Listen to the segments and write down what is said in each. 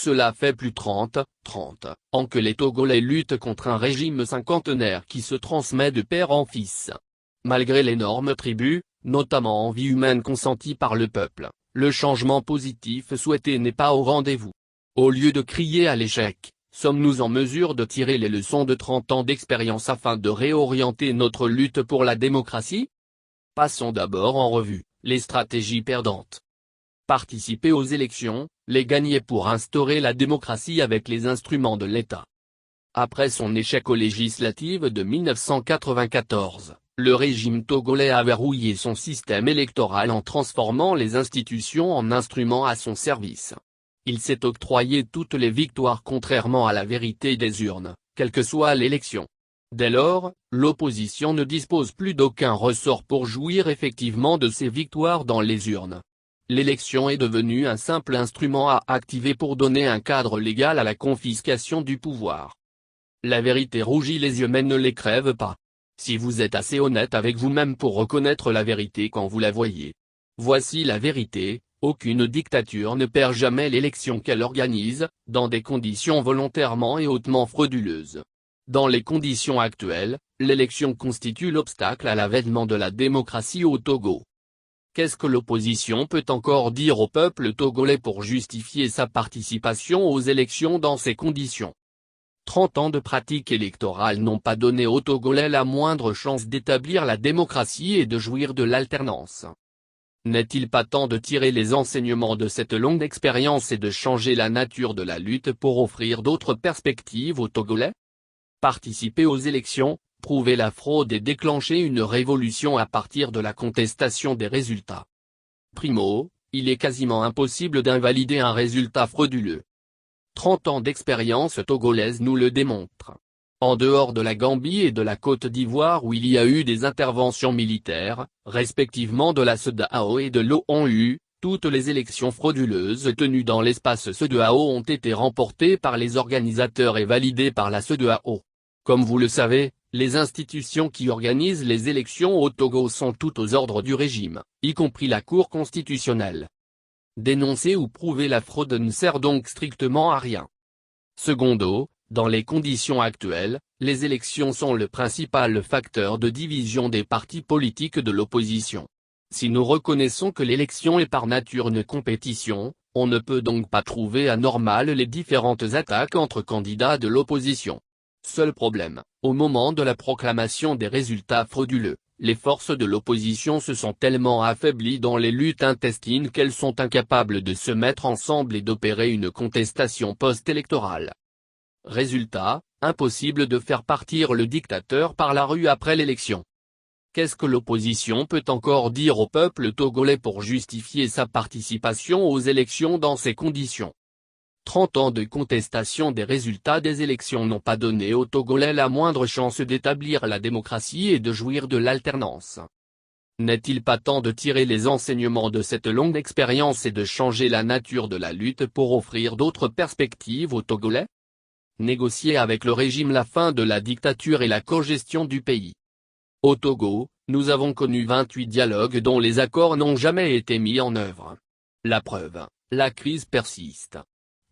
Cela fait plus 30 ans que les Togolais luttent contre un régime cinquantenaire qui se transmet de père en fils. Malgré l'énorme tribut, notamment en vie humaine consentie par le peuple, le changement positif souhaité n'est pas au rendez-vous. Au lieu de crier à l'échec, sommes-nous en mesure de tirer les leçons de 30 ans d'expérience afin de réorienter notre lutte pour la démocratie? Passons d'abord en revue les stratégies perdantes. Participer aux élections, les gagner pour instaurer la démocratie avec les instruments de l'État. Après son échec aux législatives de 1994, le régime togolais a verrouillé son système électoral en transformant les institutions en instruments à son service. Il s'est octroyé toutes les victoires contrairement à la vérité des urnes, quelle que soit l'élection. Dès lors, l'opposition ne dispose plus d'aucun ressort pour jouir effectivement de ses victoires dans les urnes. L'élection est devenue un simple instrument à activer pour donner un cadre légal à la confiscation du pouvoir. La vérité rougit les yeux mais ne les crève pas. Si vous êtes assez honnête avec vous-même pour reconnaître la vérité quand vous la voyez. Voici la vérité, aucune dictature ne perd jamais l'élection qu'elle organise, dans des conditions volontairement et hautement frauduleuses. Dans les conditions actuelles, l'élection constitue l'obstacle à l'avènement de la démocratie au Togo. Qu'est-ce que l'opposition peut encore dire au peuple togolais pour justifier sa participation aux élections dans ces conditions? 30 ans de pratique électorale n'ont pas donné aux Togolais la moindre chance d'établir la démocratie et de jouir de l'alternance. N'est-il pas temps de tirer les enseignements de cette longue expérience et de changer la nature de la lutte pour offrir d'autres perspectives aux Togolais? Participer aux élections, prouver la fraude et déclencher une révolution à partir de la contestation des résultats. Primo, il est quasiment impossible d'invalider un résultat frauduleux. 30 ans d'expérience togolaise nous le démontrent. En dehors de la Gambie et de la Côte d'Ivoire où il y a eu des interventions militaires, respectivement de la CEDEAO et de l'ONU, toutes les élections frauduleuses tenues dans l'espace CEDEAO ont été remportées par les organisateurs et validées par la CEDEAO. Comme vous le savez, les institutions qui organisent les élections au Togo sont toutes aux ordres du régime, y compris la Cour constitutionnelle. Dénoncer ou prouver la fraude ne sert donc strictement à rien. Secondo, dans les conditions actuelles, les élections sont le principal facteur de division des partis politiques de l'opposition. Si nous reconnaissons que l'élection est par nature une compétition, on ne peut donc pas trouver anormal les différentes attaques entre candidats de l'opposition. Seul problème, au moment de la proclamation des résultats frauduleux, les forces de l'opposition se sont tellement affaiblies dans les luttes intestines qu'elles sont incapables de se mettre ensemble et d'opérer une contestation post-électorale. Résultat, impossible de faire partir le dictateur par la rue après l'élection. Qu'est-ce que l'opposition peut encore dire au peuple togolais pour justifier sa participation aux élections dans ces conditions? 30 ans de contestation des résultats des élections n'ont pas donné aux Togolais la moindre chance d'établir la démocratie et de jouir de l'alternance. N'est-il pas temps de tirer les enseignements de cette longue expérience et de changer la nature de la lutte pour offrir d'autres perspectives aux Togolais? Négocier avec le régime la fin de la dictature et la cogestion du pays. Au Togo, nous avons connu 28 dialogues dont les accords n'ont jamais été mis en œuvre. La preuve, la crise persiste.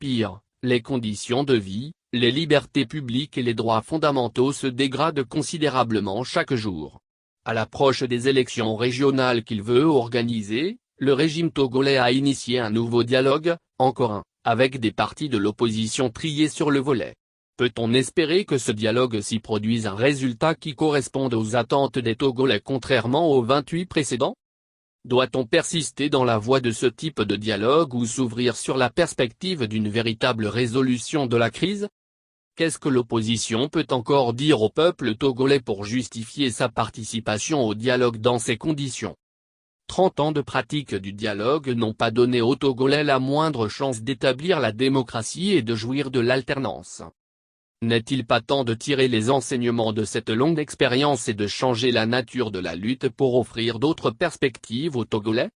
Pire, les conditions de vie, les libertés publiques et les droits fondamentaux se dégradent considérablement chaque jour. À l'approche des élections régionales qu'il veut organiser, le régime togolais a initié un nouveau dialogue, encore un, avec des partis de l'opposition triés sur le volet. Peut-on espérer que ce dialogue s'y produise un résultat qui corresponde aux attentes des Togolais contrairement aux 28 précédents? Doit-on persister dans la voie de ce type de dialogue ou s'ouvrir sur la perspective d'une véritable résolution de la crise? Qu'est-ce que l'opposition peut encore dire au peuple togolais pour justifier sa participation au dialogue dans ces conditions? 30 ans de pratique du dialogue n'ont pas donné aux Togolais la moindre chance d'établir la démocratie et de jouir de l'alternance. N'est-il pas temps de tirer les enseignements de cette longue expérience et de changer la nature de la lutte pour offrir d'autres perspectives aux Togolais?